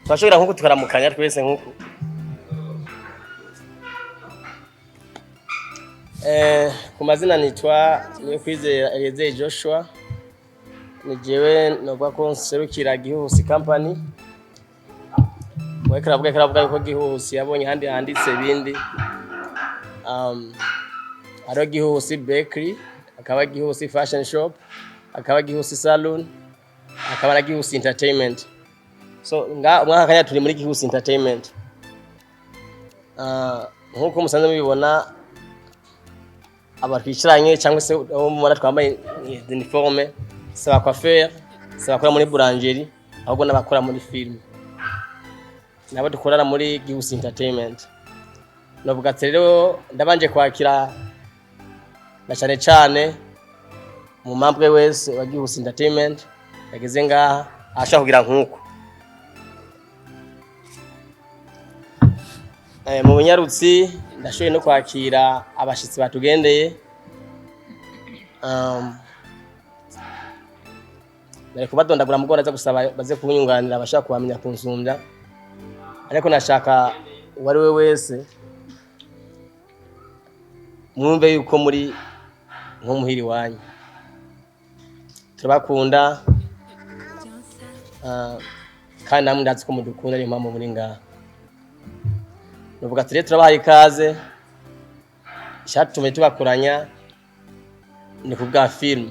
Twashobora nkuko tukaramukanya twese nkuko ku mazina nitwa Niyokwizera Eliezer Joshua, ni jewe novuga ko nserukira Gihuhusi Company. Karavuga yuko Gihuhusi yabonye handi handitse ibindi. Aro Gihuhusi Bakery, akaba Gihuhusi Fashion Shop, akaba Gihuhusi Salon, akaba na Gihuhusi Entertainment. So mwaka kanya turi muri Gihuhusi Entertainment. Nkuko musanze mubibona abatwiciranye cyangwa se mubona twambaye uniforme, saba coiffeur, saba bakora muri boulangerie, ahubwo n'abakora muri film. Nabo dukorana muri Gihuhusi Entertainment. Novuga ati rero ndabanje kwakira na cyane mu mambwe wese wa Gihuhusi Entertainment yageze ngaha ashaka kugira nkuko. Mu bunyarutsi ndashoye no kwakira abashitsi batugendeye. Nari kubadondagura mugora za gusaba baze kunyunganira abashaka kubamenya kunsumbya, ariko nashaka wari we wese mwumve yuko muri nko muhiri wanyu. Turabakunda kandi namwe ndazi ko mudukunda, ari mpamvu muri ngaha. Nuvuga ati rero turabaha ikaze, cyatume tubakoranya ni kubwa film.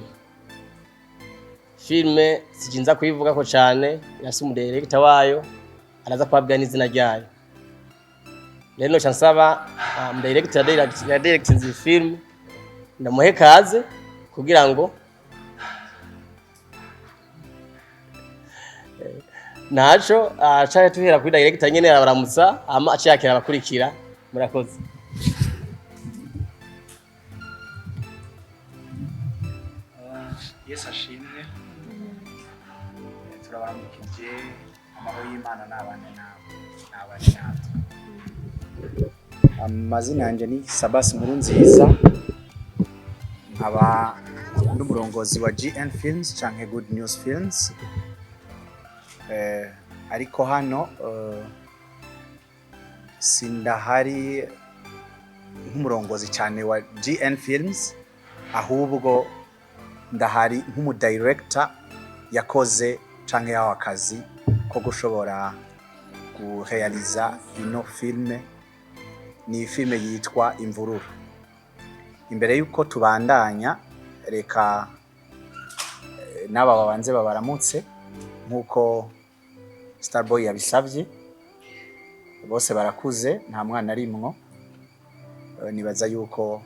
Filme sijinza kuyivuga ko cyane, yasi umudirector wayo araza kwabwa n'izina ryayo. Rero no chansaba umudirector ya directing the film ndamuhe kaze kugira ngo naco acha tuhera kuri director nyene abaramutsa ama aciyakira abakurikira. Murakoze. Yesu ashimwe. Turabaramukije, amahoro y'Imana n'abane nawe. Amazina yanje ni Sabas Nkurunziza, nkaba n'umurongozi wa GN Films canke Good News Films. Ariko hano sindahari nk'umurongozi cyane wa GN Films, ahubwo ndahari nk'umudirector yakoze canke yaho akazi ko gushobora kurealiza ino filme. Ni filme yitwa Imvururu. Imbere yuko tubandanya, reka naba babanze babaramutse nkuko Starboy yabisavye. Bose barakuze, nta mwana arimwo. Nibaza yuko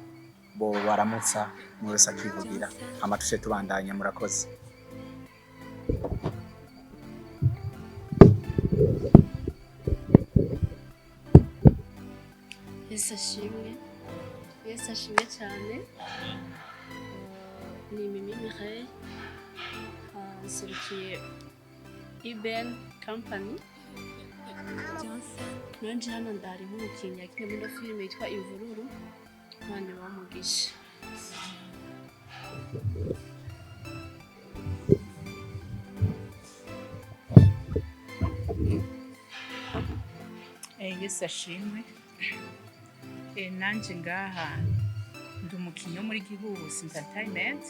bo baramutsa umwe wese akivugira hama tushe tubandanya murakoze. Yesu ashimwe cyane. Ni Mimi Mireille, nserukiye Iben Company. Nanje hano ndari nk'umukinnyi yakinnye muri filime yitwa Imvururu, Imana ibamugishe. Yesu ashimwe. Nanje ngaha ndi umukinnyi wo muri Gihuhusi Entertainment,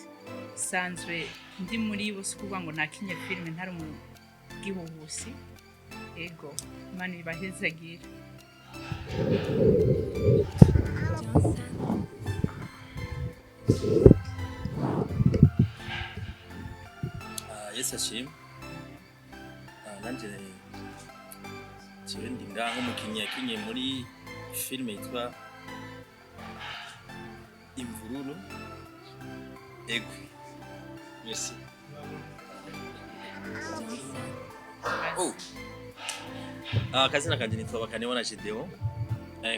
sanzwe ndi muri bo kuvuga ngo nakinye filime ntari mu Gihuhusi. Ego Imana ibahezagire. Yesu ashimwe. Nanje ndi ngaha nk'umukinnyi yakinye muri filime yitwa Imvururu. Ego. Merci. Akazina kanje nitwa Bakanibona Gedeon.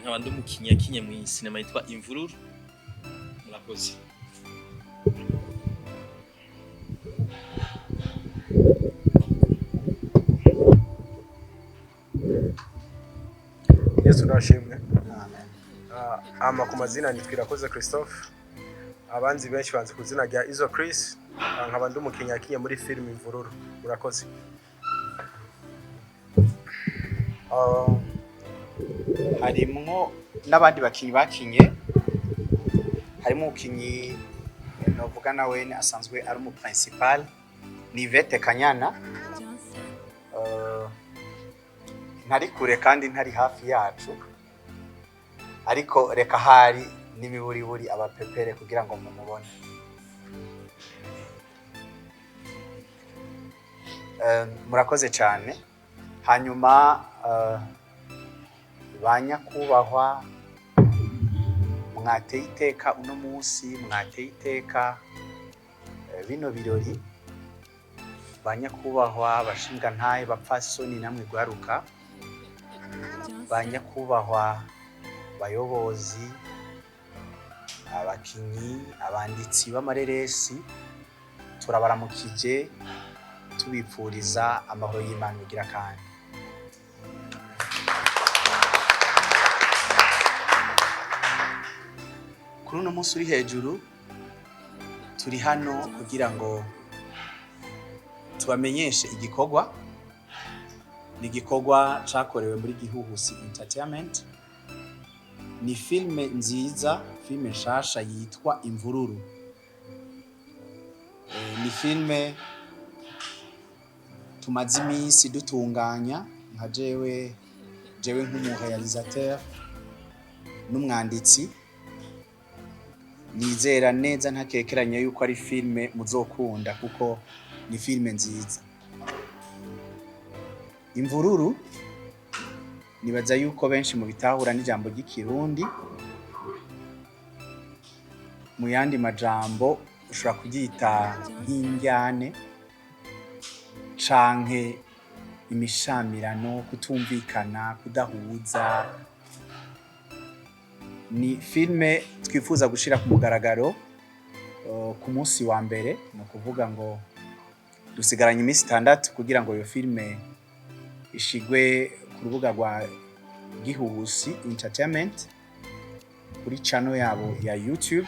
Nkaba ndi umukinnyi yakinye mu sinema yitwa Imvururu. Murakoze. Yesu nashimwe. Amen. Ku mazina nitwirakoze Christophe, abanzi benshi banze ku izina rya Izo Chris, nkaba ndi umukinnyi yakinye muri filime Imvururu. Murakoze. Harimwo n'abandi bakinyi bakinye, harimo umukinyi novuga nawe asanzwe ari umu principal ni Vete Kanyana. Ntari kure kandi ntari hafi yacu, ariko reka hari n'imiburiburi abapepere kugira ngo mumubone. Murakoze cyane. Hanyuma banyakubahwa mwateye iteka uno munsi, mwateye iteka bino birori, banyakubahwa bashingantahe bapfasoni namwe gwaruka, banyakubahwa bayobozi, abakinyi, abanditsi b'amareresi, turabaramukije tubipfuriza amahoro y'Imana ugira kandi. Kuri uno munsi uri hejuru turi hano kugira ngo tubamenyeshe igikorwa. Ni igikorwa cyakorewe muri Gihuhusi Entertainment. Ni filime nziza, filime nshasha yitwa Imvururu. Ni filime tumaze iminsi dutunganya nka jewe nk'umurealisateur n'umwanditsi. Nizera neza ntakekeranya yuko ari filime muzokunda kuko ni filime nziza. Imvururu nibaza yuko benshi mu bitahura n'ijambo ry'ikirundi, mu yandi majambo ushobora kuryita nk'injyane canke imishamirano, kutumvikana, kudahuza. Ni filime twifuza gushira ku mugaragaro ku munsi wa mbere, no kuvuga ngo dusigaranye iminsi 6 kugira ngo iyo filime ishigwe ku rubuga rwa Gihuhusi Entertainment kuri channel yabo ya YouTube.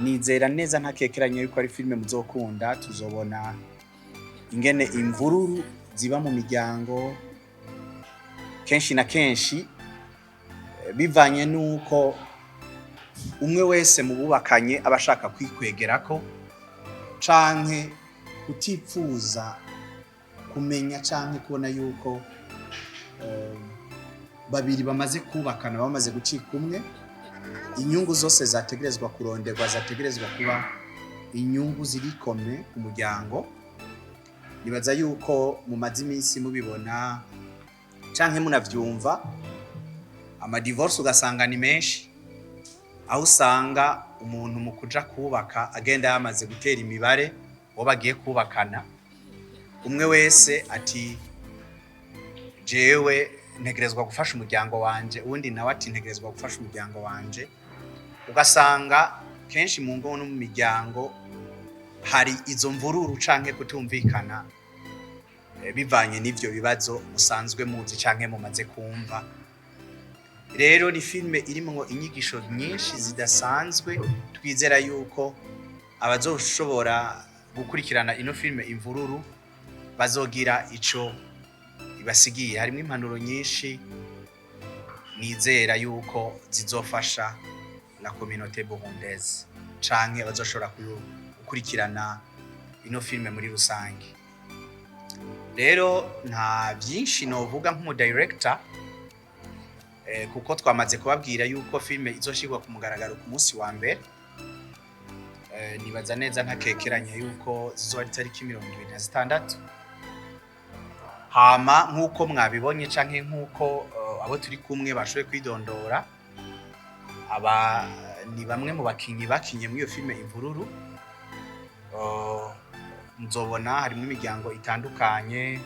Nizera neza ntakekeranya yuko ari filime muzokunda. Tuzobona ingene imvururu ziba mu miryango kenshi na kenshi, bivanye nuko umwe wese mu bubakanye abashaka kwikwegerako canke kutipfuza kumenya canke kubona yuko babiri bamaze kubakana, bamaze gucika umwe. Inyungu zose zategerezwa kuronderwa, zategerezwa kuba inyungu zirikome ku muryango. Nibaza yuko mu mazi iminsi mubibona canke munavyumva, ama divorce ugasanga ni menshi, aho usanga umuntu mu kuja kubaka agenda yamaze gutera imibare uwo bagiye kubakana, umwe wese ati jewe ntegerezwa gufasha umuryango wanje, uwundi nawe ati ntegerezwa gufasha umuryango wanje. Ugasanga kenshi mu ngo no mu miryango hari izo mvururu canke kutumvikana bivanye n'ivyo bibazo musanzwe muzi canke mumaze kumva. Rero ni filme irimwo inyigisho nyinshi zidasanzwe, twizera yuko abazoshobora gukurikirana ino filme Imvururu bazogira ico ibasigiye. Harimo impanuro nyinshi nizera yuko zizofasha la communauté burundaise canke bazoshobora gukurikirana ino filme muri rusange. Rero nta byinshi novuga nk'umu director kuko twamaze kubabwira yuko filme izoshirwa ku mugaragaro ku munsi wa mbere. Nibaza neza ntakekeranya yuko zizoba ari tariki 26. Hama nk'uko mwabibonye canke nk'uko abo turi kumwe bashoboye kwidondora, aba ni bamwe mu bakinyi bakinye muri iyo filme Imvururu. Nzobona harimo imiryango itandukanye,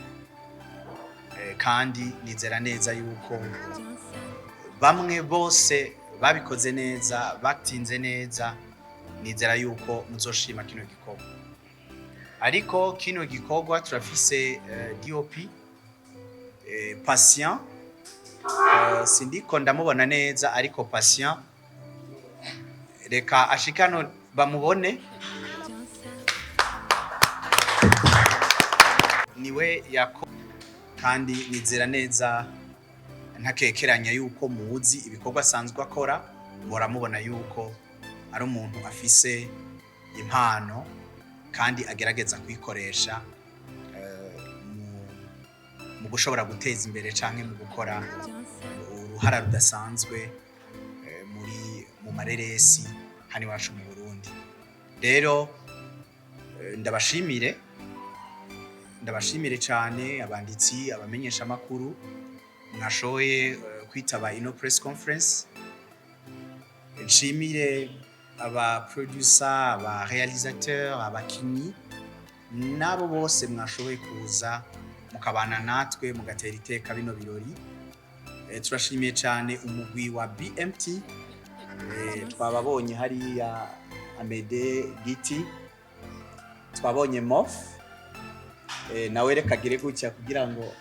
kandi nizera neza yuko bamwe bose babikoze neza, batinze neza, nizera yuko muzoshima kino gikorwa. Ariko kino gikorwa turafise DOP Patient, sindiko ndamubona neza, ariko Patient reka ashikano bamubone. Niwe yako, kandi nizera neza ntakekeranya yuko muzi ibikorwa asanzwe akora, muramubona yuko ari umuntu afise impano kandi agerageza kwikoresha mu gushobora guteza imbere canke mu gukora uruhara rudasanzwe mu mareresi hano iwacu mu Burundi. Rero ndabashimire cyane abanditsi, abamenyesha makuru mwashoboye kwitaba ino press conference. Nshimire aba producer, aba réalisateur, abakinyi nabo bose mwashoboye kuza mukabana natwe mugatera iteka bino birori. Turashimiye cyane umugwi wa BMT, twababonye hariya Amede Giti, twabonye Mof nawe reka gire gutya kugira ngo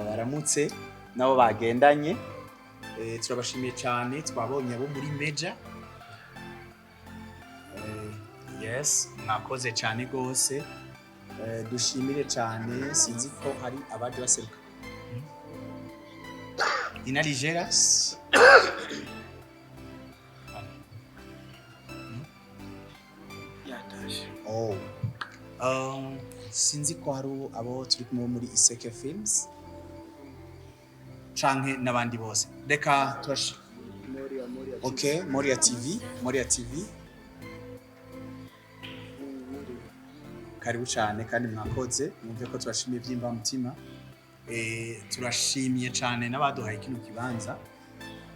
baramutse nabo bagendanye. Turabashimiye cyane, twabonye abo muri Meja, yes mwakoze cyane gose. Dushimire cyane, sinzi ko hari abaje baseruka ina Ligeras. Sinzi ko hari abo turi kumwe muri Iseke Films canke n'abandi bose. Reka turashi okay, Moria TV karibu cyane kandi mwakoze, mwumve ko turashimiye byimba mutima. Turashimiye cyane n'abaduhaye kino kibanza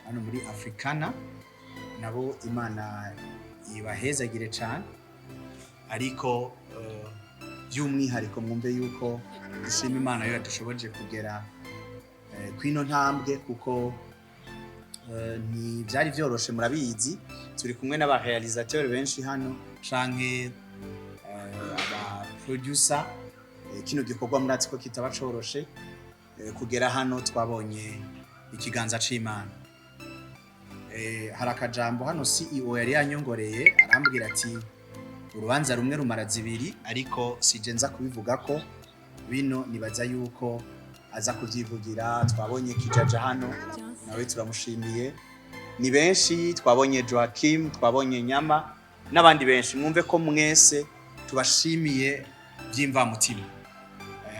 hano muri Africana, nabo Imana ibahezagire cyane. Ariko by'umwihariko mwumve yuko dushima Imana yo yadushoboje kugera kwino ntambwe, kuko ni byari byoroshe. Murabizi turi kumwe n'aba réalisateur benshi hano canke aba producer. Kino gikorwa muratsi ko kitaba coroshe kugera hano, twabonye ikiganza c'Imana. Hari akajambo hano CEO yari yanyongoreye arambwira ati urubanza rumwe rumara zibiri, ariko sije nza kubivuga ko bino nibaza yuko aza kuvyivugira. Twabonye Kijaja hano nawe turamushimiye, ni benshi, twabonye Joachim, twabonye Nyama n'abandi benshi. Mwumve ko mwese tubashimiye byimva mutima.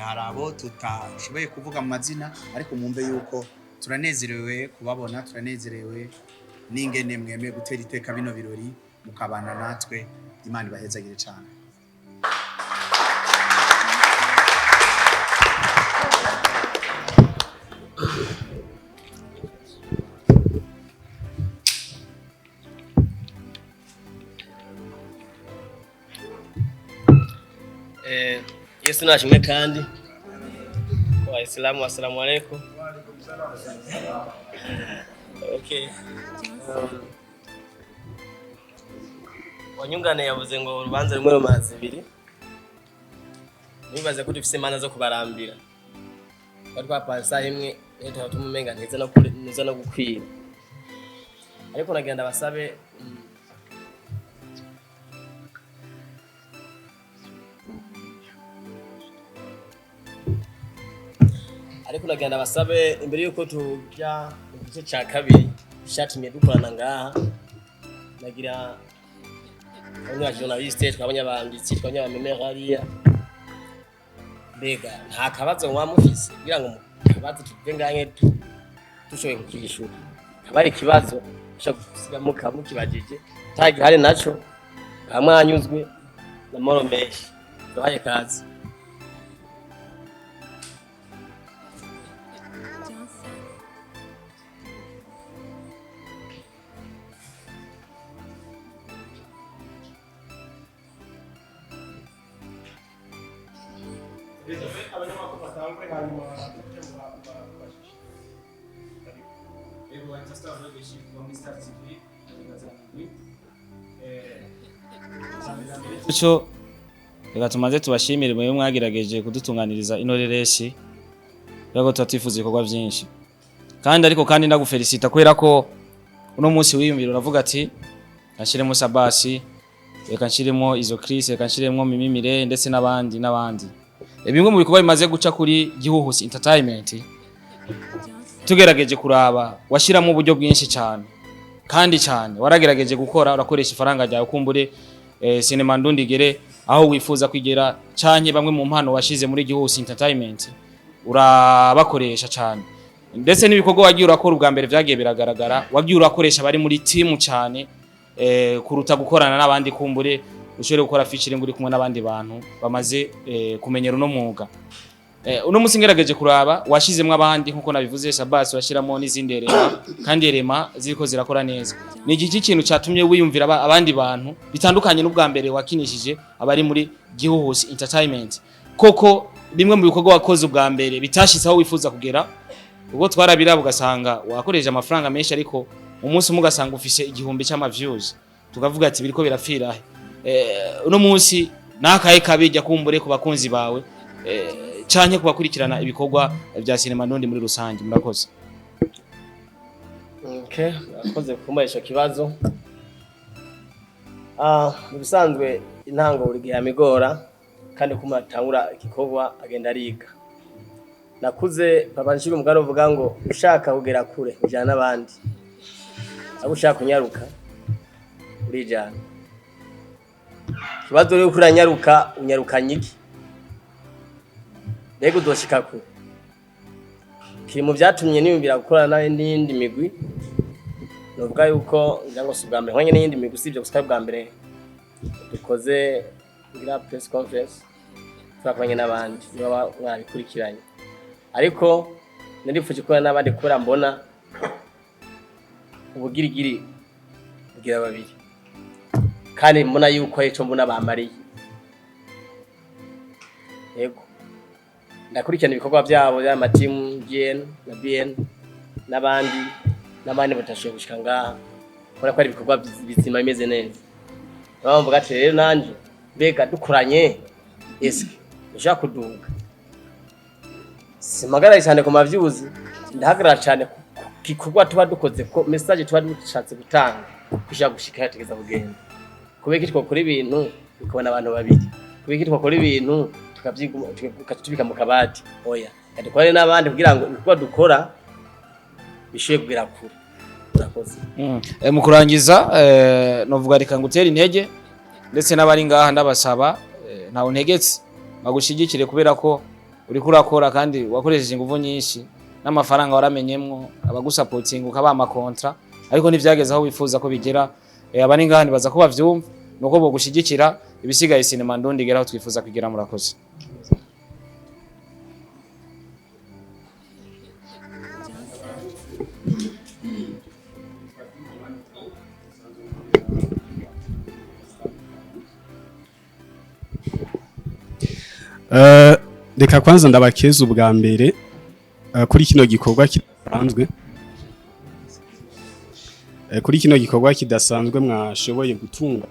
Hari abo tutashoboye kuvuga mu mazina, ariko mwumve yuko turanezerewe kubabona, turanezerewe n'ingene mwemeye gutera iteka bino birori mukabana natwe. Imana ibahezagire cyane. Yesu nashimwe kandi Waislamu assalamu alaikum. Okay. Wanyungane yavuze ngo urubanza rumwe rumazi ibiri. Nibaze ko dufise imana zo kubarambira. Bari kwapasa imwe leta tumumenga ntiza no gukwira. Ariko nagenda basabe imbere yuko tujya mu gice cya kabiri cyatumye dukorana ngaha nagira abanyajournaliste twabonye abanditsi twabonye abamemera hariya mbega nta kabazo mwamufise kugira ngo mukabazo tuve nganye dushoboye kukishura kabari ikibazo ushaka gusiga mukibajije tagi hari naco kamwanyuzwe na moromeshi bahaye kazi. Cyo reka tumaze tubashimire mwe mwagerageje kudutunganiriza inoreresi yago tatifuza ibikorwa byinshi kandi ndagufelicita kubera ko uno munsi wiyumvira uravuga ati nashiremo Sabasi reka nshiremo izo Chris reka nshiremo Mimimire ndetse n'abandi bimwe mu bikorwa bimaze guca kuri Gihuhusi Entertainment tugerageje kuraba washiramo uburyo bwinshi cyane waragerageje gukora urakoresha ifaranga ryawe kumbure Cinema Ndundigere aho wifuza kwigera cyane bamwe mu mpano washize muri Gihuhusi Entertainment urabakoresha cyane ndetse n'ibikorwa wagiye urakora ubwa mbere byagiye biragaragara wagiye urakoresha bari muri team cyane kuruta gukorana n'abandi kumbure ushobore gukora featuring uri kumwe n'abandi bantu bamaze kumenyera uno mwuga. Uno musi ngerageje kuraba washizemwe abandi nkuko nabivuze Sabasi washiramo n'izindi rema kandi rema ziriko zirakora neza. Ni iki kintu cyatumye wiyumvira abandi bantu bitandukanye n'ubwa mbere wakinishije abari muri Gihuhusi Entertainment. Koko bimwe mu bikorwa wakoze ubwa mbere bitashitse aho wifuza kugera ubwo twarabira bugasanga wakoresha amafaranga menshi ariko umunsi umugasanga ufise igihumbi cy'amaviews tukavuga ati biriko birapfira uno munsi nakaye kabijya kumbure ku bakunzi bawe cyane kubakurikirana ibikorwa bya Cinema Ndundi muri rusange murakoze. Okay, akoze kumaisha kibazo. Mubisanzwe intango buri gihe amigora kandi kumatangura igikorwa agenda ariga. Nakuze papa nshira umugano uvuga ngo ushaka kugera kure ujana nabandi. Abo ushaka kunyaruka urijana. Kibazo rero kuranyaruka unyarukanyiki. Bego doshika ku kiri mu byatumye niyumvira gukorana n'indi migwi novuga yuko ngira ngo subwa mbere n'indi migwi sivyo gusa bwa mbere dukoze ngira press conference twakwanye n'abandi baba mwabikurikiranye ariko ndirifuje ko n'abandi kora mbona ubugirigiri bwira babiri kandi mbona yuko eco mbona bamariye yego ndakurikirana ibikorwa byabo ya matimu GN na BN n'abandi batashoboye gushika ngaha kora ko ari ibikorwa bizima bimeze neza bamvuga ati rero nanje bega dukuranye eske ushaka kuduga simagara cyane ku mavyuzi ndahagarara cyane kikorwa tuba dukoze ko message tuba dushatse gutanga kushaka gushika yategeza kugenda kubeka itwo kuri ibintu bikabona abantu babiri kubeka itwo kuri ibintu tukatubika mu kabati oya kadukore n'abandi kugira ngo ibikorwa dukora bishoye kugira kure urakoze. Mu kurangiza novuga reka ngutera intege ndetse n'abari ngaha ndabasaba ntawo ntegetse bagushigikire kubera ko uri kurakora kandi wakoresheje ingufu nyinshi n'amafaranga waramenyemwo abagusupporting ukabama kontra ariko ntivyageze aho wifuza ko bigera abari ngaha baza ko bavyumva nuko bo gushigikira ibisigaye Cinema Ndundi geraho twifuza kugira murakoze. Reka kwanza ndabakeza ubwa mbere kuri kino gikorwa kidasanzwe. Kuri kino gikorwa kidasanzwe mwashoboye gutunga.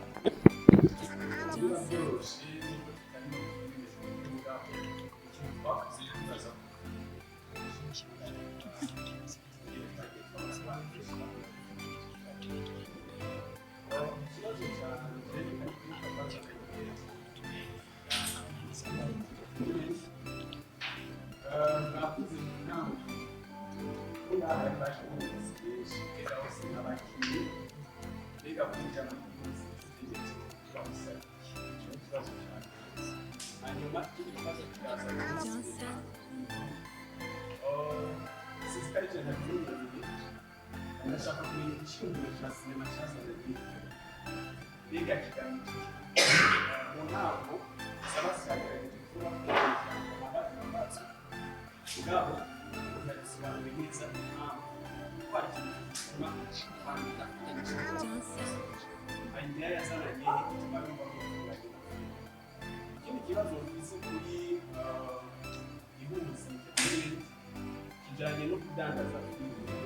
kijanye no kudandaza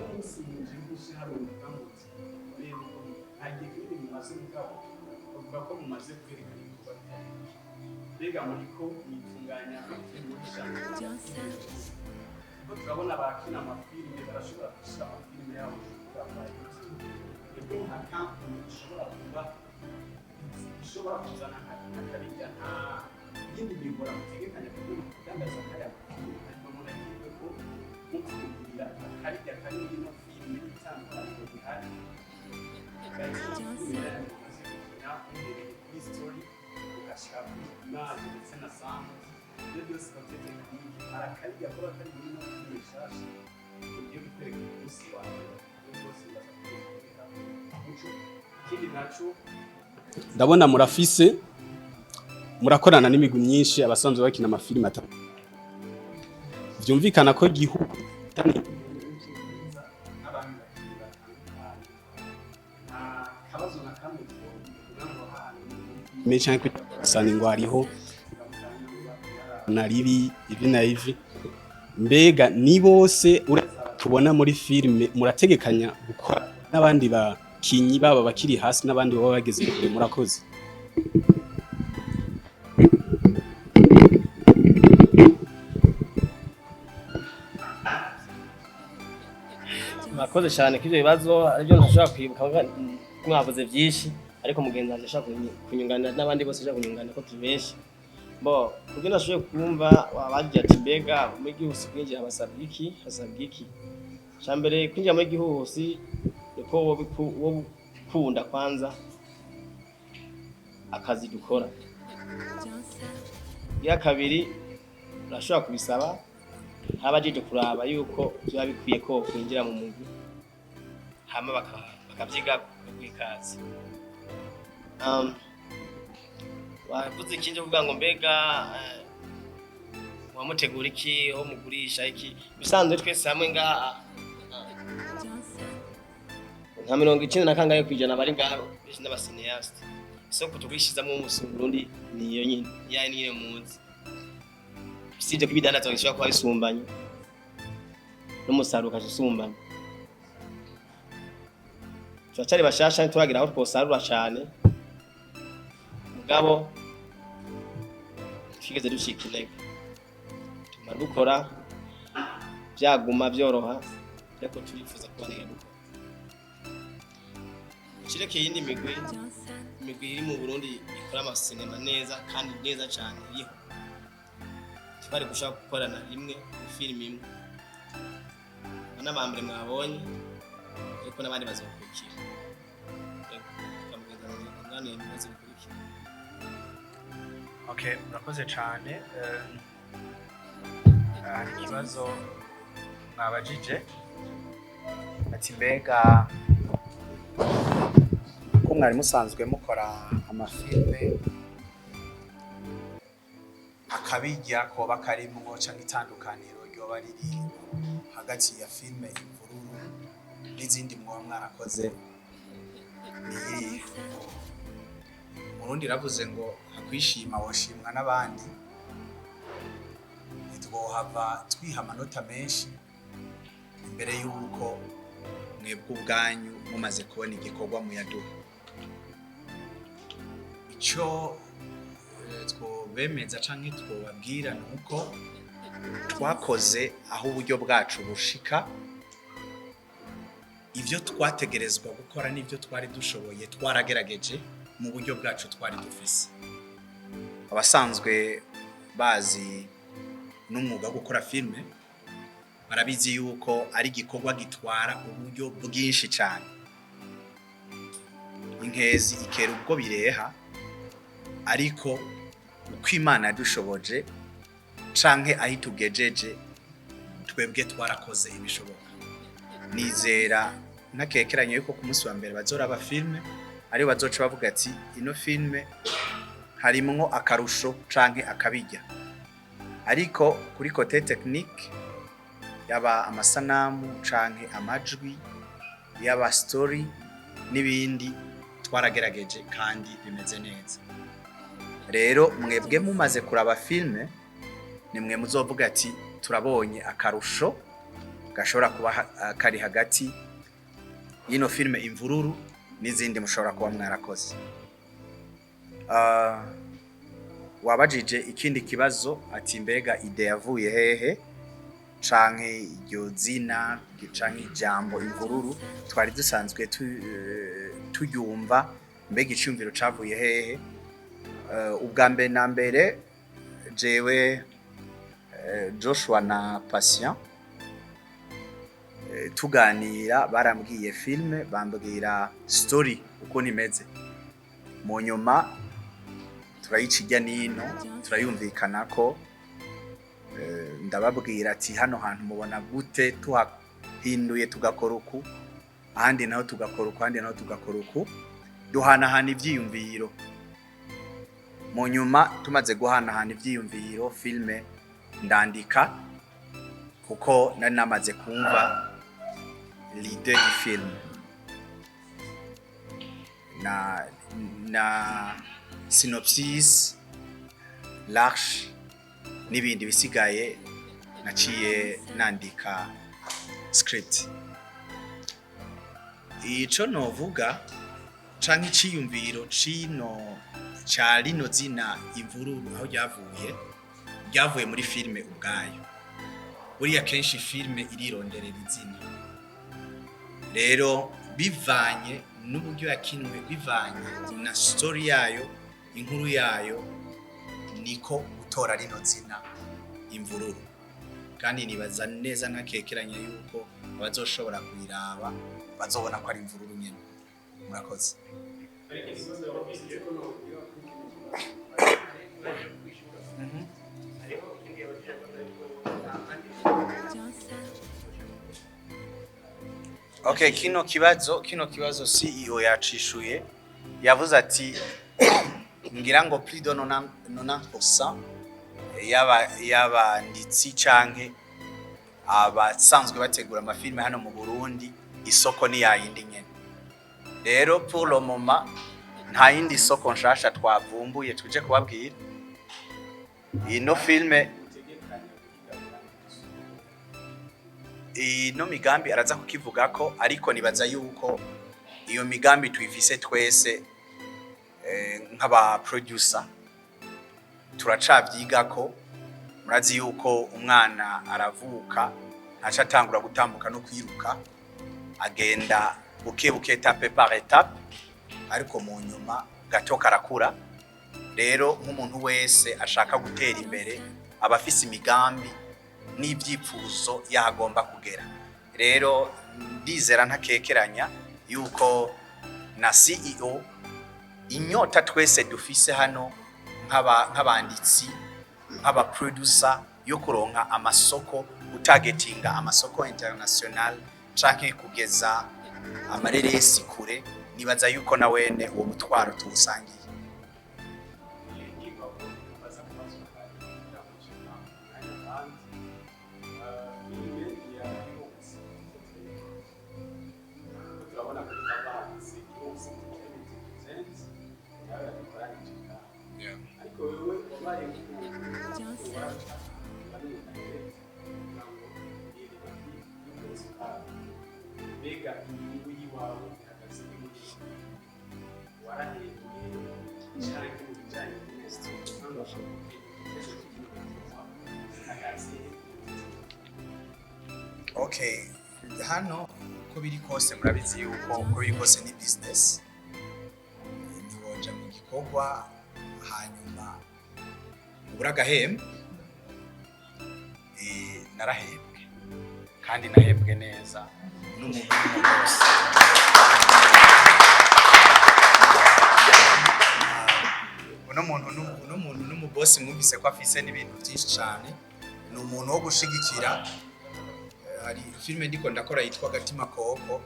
umunsi mu gihugu hari umugambi rero agiye kuri bimaze mugabo bavuga ko mumaze kwerekana ibikorwa bega muri ko mwitunganya muri shanga ko turabona abakina amafilime barashobora gushyira amafilime yabo kurambaye ibyo nka kampani ishobora kuzana nk'akabijya nta yindi migora mutegekanya kudandaza kaya hanyuma muragiye ko mukubwira akarya kanini no filime itandukanye bihari kuri story ugashaka image ndetse na sound ibyo byose batetekanye arakarya kora kari muri no filime shasha ugiye gutwereka umunsi wawe byose bazakugira muco ikindi naco ndabona murafise murakorana n'imigwi myinshi abasanzwe bakina amafilime atatu byumvikana ko gihugu mecha kwitana ngo hariho naribi ibi na ivi mbega ni bose tubona muri filime murategekanya gukora n'abandi bakinyi baba bakiri hasi n'abandi baba bageze kure murakoze. Mwakoze cyane k'ibyo bibazo aribyo ntashobora kwibuka mwavuze byinshi ariko mugenzi wanjye ashaka kunyunganira n'abandi bose ashaka kunyunganira ko tubeshi bo kubyo nashoboye kumva wabagira ati mbega muri gihugu kwinjira basabwa iki cyambere kwinjira muri gihugu niko wo kunda kwanza akazi dukora ya kabiri urashobora kubisaba habajije kuraba yuko bya bikwiye ko kwinjira mu mugwi hama bakavyiga kwikazi wavuze ikinje kuvuga ngo mbega wamutegura iki ho mugurisha iki bisanzwe twese hamwe nga nka 90 kwijana bari ngaho n'abasineast isoko tugishizamo umusi Burundi niyo nyine yani nyine munsi sije kubidandaza gishobora kuba bisumbanye n'umusaruro kasumbanye cyari bashasha twagira aho twosarura cyane mugabo twigeze dushikireka tumadukora byaguma byoroha ariko turifuza kubonera dukora kireke yindi migwi iri mu Burundi ikora amasinema neza kandi neza cyane yiho bari gushaka gukorana rimwe filime imwe n'abambere mwabonye ariko n'abandi bazokurikira okay murakoze cyane hari ikibazo mwabajije ati mbega ko mwari musanzwe mukora amafilme akabijya koba karimwo canke itandukaniro ryoba riri hagati ya filme Imvururu n'izindi mwoba mwarakoze ni Murundi ravuze ngo akwishima woshimwa n'abandi ntitwohava twiha amanota menshi imbere y'uko mwebwe ubwanyu mumaze kubona igikorwa muyaduha. Icyo twobemeza canke twobabwira ni uko twakoze aho uburyo bwacu bushika, ivyo twategerezwa gukora n'ivyo twari dushoboye twaragerageje mu buryo bwacu twari dufise. Abasanzwe bazi n'umwuga wo gukora filme barabizi yuko ari igikorwa gitwara uburyo bwinshi cyane. Inkezi ikera ubwo bireha, ariko uko Imana yadushoboje canke aho itugejeje twebwe twarakoze ibishoboka. Nizera ntakekeranye yuko ku munsi wa mbere bazoraba filme ari bazoca bavuga ati ino filme harimwo akarusho canke akabijya. Ariko kuri kote technique yaba amasanamu canke amajwi yaba story n'ibindi twaragerageje kandi bimeze neza. Rero mwebwe mumaze kuraba filme nimwe muzovuga ati turabonye akarusho gashobora kuba kari hagati y'ino filme Imvururu n'izindi mushobora kuba mwarakoze. Wabajije ikindi kibazo ati mbega ide yavuye hehe canke iryo zina canke ijambo Imvururu twari dusanzwe tuyumva, mbega icumviro cavuye hehe? Ubwa mbere na mbere jewe Joshua na Patient tuganira barambwiye filme, bambwira story uko nimeze. Mu nyuma turayicirya nino turayumvikana ko ndababwira ati hano hantu mubona gute tuhahinduye tugakora uku, ahandi naho tugakora uku, ahandi naho tugakora uku, duhanahana ivyiyumviro. Mu nyuma tumaze guhanahana ivyiyumviro filme ndandika, kuko nari namaze kumva l'idée du film na synopsis, l'arche n'ibindi bisigaye naciye nandika script. Ico novuga canke iciyumviro cino ca rino zina Imvururu aho ryavuye muri filme ubwayo. Buriya kenshi filme irironderera izina, rero bivanye n'uburyo yakinwe, bivanye na story yayo, inkuru yayo, niko gutora rino zina Imvururu. Kandi nibaza neza ntakekeranye yuko abazoshobora kuyiraba bazobona ko ari Imvururu nyene. Murakoze. Okay, kino kibazo CEO yacishuye, yavuze ati ngira ngo plus de 90% y'abanditsi canke abasanzwe bategura amafilme hano mu Burundi isoko ni yayindi nyene. Rero pour le moment nta yindi soko nshasha twavumbuye tuje kubabwira. Ino filme ino migambi araza kukivuga ko, ariko nibaza yuko iyo migambi tuyifise twese nk'aba producer turacavyiga ko. Murazi yuko umwana aravuka ntaca atangura gutambuka no kwiruka, agenda buke etape par etape, ariko mu nyuma gato karakura. Rero nk'umuntu wese ashaka gutera imbere aba afise imigambi n'ivyifuzo yagomba kugera. Rero ndizera ntakekeranya yuko na CEO inyota twese dufise hano nk'abanditsi, nk'aba producer, yo kuronka amasoko, utagetinga amasoko international canke kugeza amareresi kure. Nibaza yuko na wene uwo mutwaro tuwusangiye. mbega inyungu y'iwawe ihagaze muri warahembwe cyane mu bijyanye Okay, hano uko biri kose murabizi yuko uko biri kose ni business. Ntiwoja mu gikorwa hanyuma ubura agahembwe. Narahembwe kandi nahembwe neza n'umuntu w'umubosi. Uno muntu n'umubosi mwumvise ko afise n'ibintu byinshi cyane. Ni umuntu wo gushigikira. Hari filime ndiko ndakora yitwa Gatima Koko,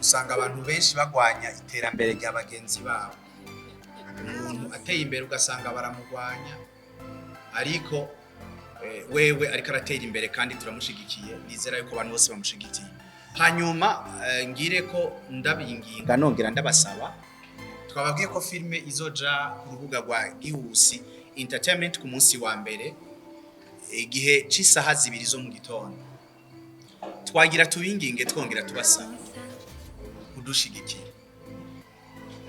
usanga abantu benshi bagwanya iterambere rya bagenzi babo. Umuntu ateye imbere ugasanga baramugwanya, ariko wewe ariko aratera imbere kandi turamushigikiye. Nizera yuko abantu bose bamushigikiye. Hanyuma ngire ko ndabinginga nongera ndabasaba, twababwiye ko filime izoja ku rubuga rwa Gihusi Entertainment ku munsi wa mbere igihe c'isaha 2 zo mu gitondo. Twagira tubinginge twongera tubasaba kudushigikira.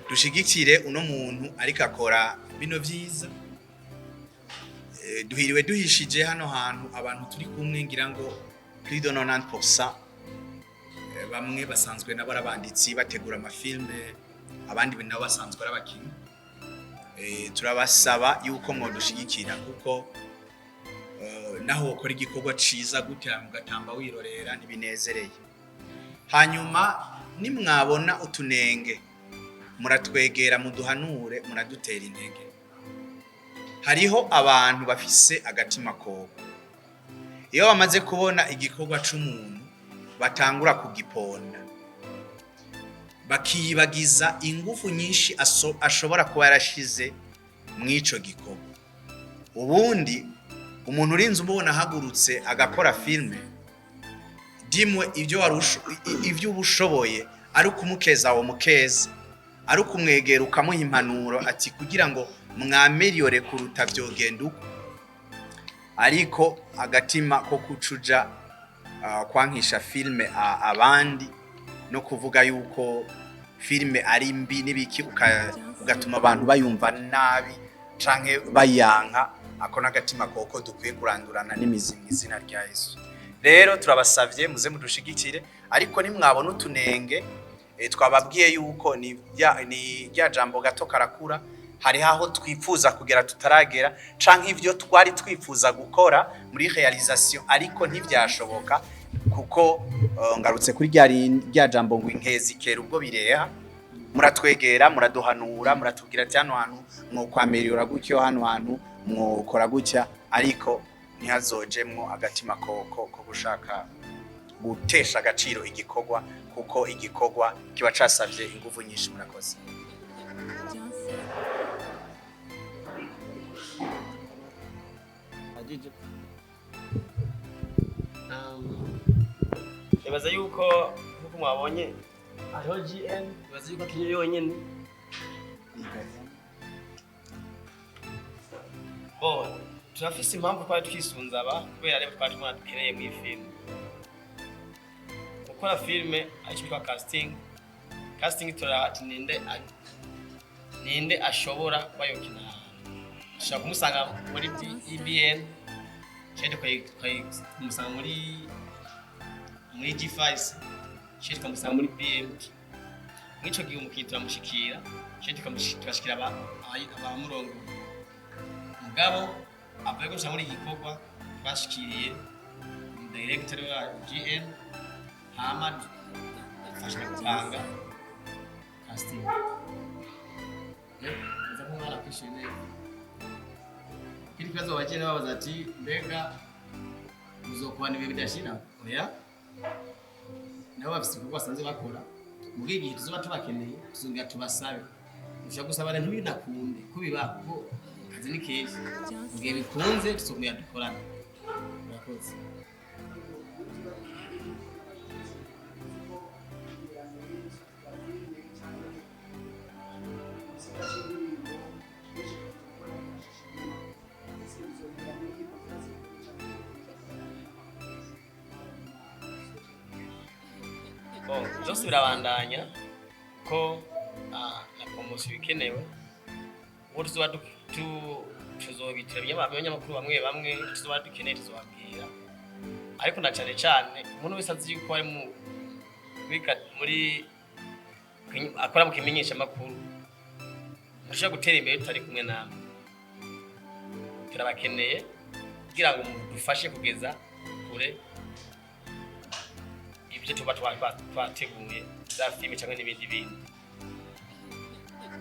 Dushigikire uno muntu ariko akora bino vyiza. Duhiriwe duhishije hano hantu abantu turi kumwe ngira ngo plus de 90%. Bamwe basanzwe nabo arabanditsi bategura amafilme, abandi nabo basanzwe arabakinyi. Turabasaba yuko mwodushigikira kuko naho ukora igikorwa ciza gutera mu gatamba wirorera nibinezereye. Hanyuma nimwabona utunenge muratwegera muduhanure muradutera intege. Hariho abantu bafise agatima koko. Iyo bamaze kubona igikorwa c'umuntu batangura kugiponda. Bakiyibagiza ingufu nyinshi ashobora kuba yarashize mw'ico gikorwa. Ubundi umuntu urinze umubona hagurutse agakora filme dimwe ivyo ubushoboye ari kumukeza wo mukeza ari kumwegera ukamuha impanuro ati kugira ngo mwameliore kuruta vyogenda uko. Ariko agatima ko kucuja kwankisha filme abandi no kuvuga yuko filme ari mbi nibiki ugatuma abantu bayumva nabi canke bayanka. Ako nagatima koko dukwiye kurandurana n'imizi mu izina rya Yesu. Rero turabasavye muze mudushigikire, ariko nimwabona utunenge twababwiye yuko ni rya jambo gato karakura. Hari aho twifuza kugera tutaragera canke ivyo twari twifuza gukora muri realisation ariko ntivyashoboka kuko ngarutse kuri rya jambo ngo inkezi kera ubwo bireha. Muratwegera muraduhanura muratubwira ati hano hantu mwokwameliora gutyo hano hantu mwokora gutya, ariko ntihazojemwo agatima koko ko gushaka gutesha agaciro igikorwa kuko igikorwa kiba casavye ingufu nyinshi. Murakoze. Nibaza yuko nkuko mwabonye hariho GN, nibaza yuko akinyo yonyene. Turafise impamvu twari twisunza kubera rero twari twadukeneye mu filime. Gukora filime ariko casting turati ninde ashobora bayokina. Shaka kumusanga muri EBN, cyane kumusanga muri G5, cyane kumusanga muri BMT. Mwico gihe umukitura mushikira, cyane tukashikira abamurongo. Mugabo avuye ko muri gikorwa twashikiriye director wa GN Hamad fasha kupanga casting. Nzamu mara kwishene. Kili kazo wachene babaza ati mbega uzokuba nibe bidashira. Oya. Nabo bafise kuko basanze bakora. Mugigi tuzoba tubakeneye tuzongera tubasabe. Ushaka gusabana ntibinakunde kubiba ko kazi ni keshi. Mugihe bikunze tuzongera dukorana. Murakoze. Bon, byose birabandanya ko na promotion ikenewe. Uwo tuzobitira abanyamakuru bamwe tuzoba dukeneye tuzobabwira. Ariko na cyane umuntu wese azi yuko ari muri akora mu kimenyesha makuru mushaka gutera imbere tutari kumwe namwe. Turabakeneye kugira ngo dufashe kugeza kure ibyo tuba twateguye za filime cyangwa n'ibindi bintu.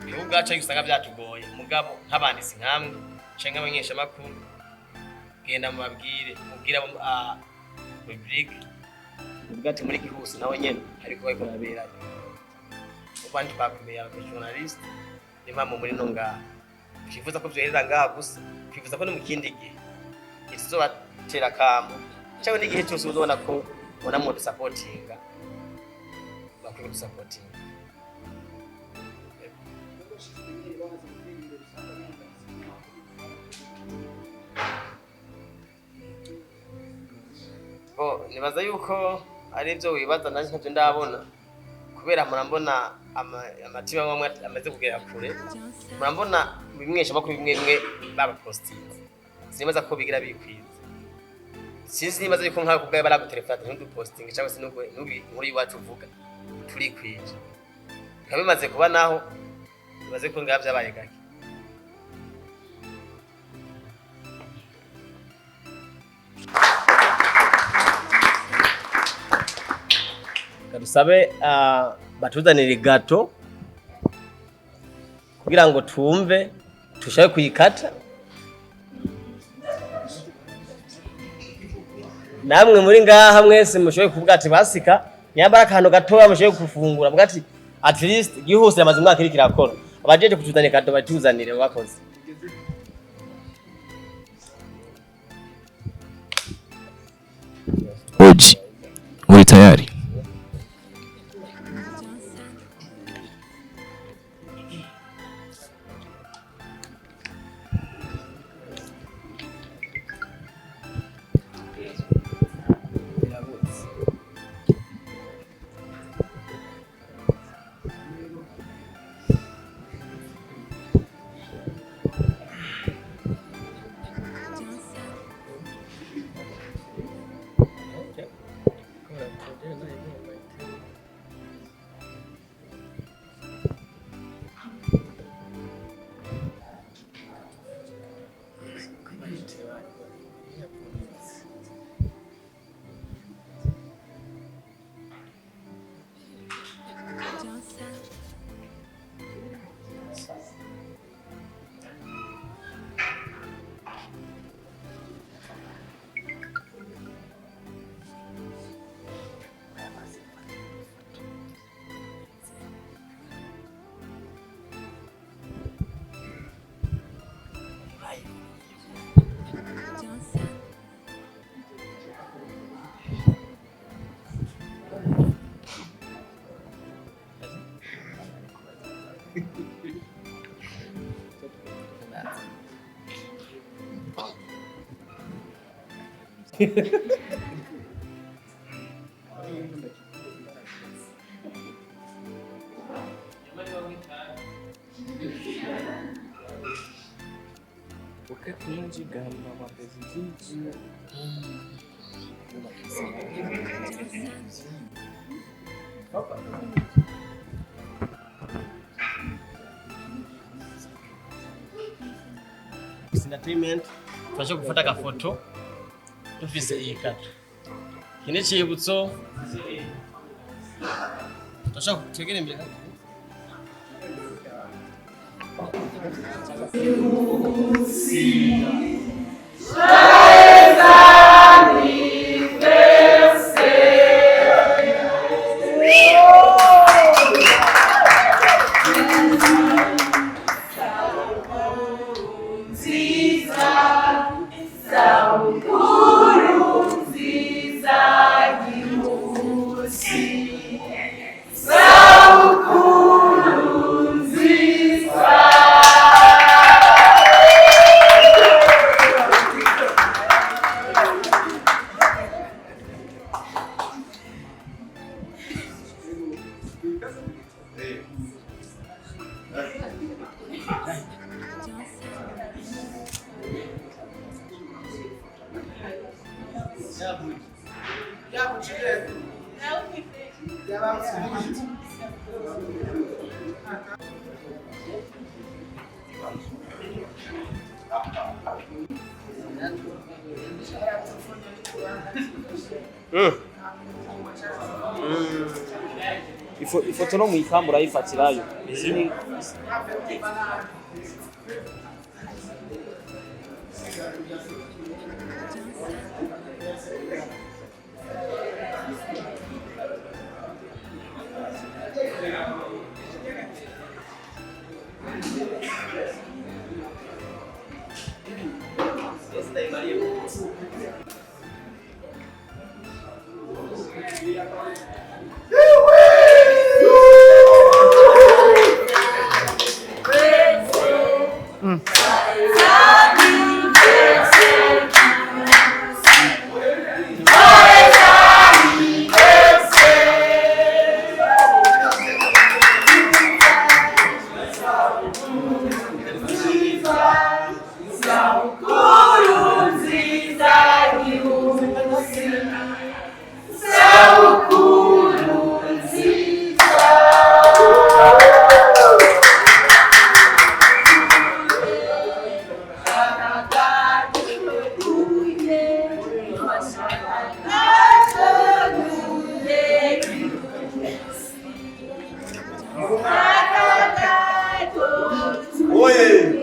Bihugu gacha usanga byatugoye mugabo nk'abanditsi nkamwe cyangwa abanyesha makuru genda mubabwire mubwira public ubwati muri gihuse nawe nyene ariko bariko barabera ubandi bakomeye aba journalist impamvu muri no ngaha twifuza ko byoherera ngaha gusa twifuza ko no mu kindi gihe tuzobatera kamo cyangwa n'igihe cyose uzobona ko ubona mu supportinga bakwiye supportinga. Nibaza yuko ari ibyo wibaza nanjye ntacyo ndabona kubera murambona amatima amwe amaze kugera kure, murambona bimwesha makuru bimwe baba postinze sinibaza ko bigira bikwiza. Sinzi nibaza yuko nka kubgaye baragutelefona ndu posting cyangwa se nubi muri iwacu uvuga turi kwije kabimaze kuba naho nibaze ko ngabya abaye gake. Dusabe batuzanire gato kugira ngo tumve tushaye kuyikata. Namwe muri ngaha mwese mushoye kuvuga ati basika nyambara akantu gato mushoye kufungura muga ati at least gihuse amaze umwaka iri kirakora abajeje kutuzanira gato batuzanire bakoze. Oji uri tayari? Entertainment twaje gufata gafoto dufise iyi kato kine cibutso tashaka kutegera imbere Ifoto no mwikamba urayifatirayo. Oye!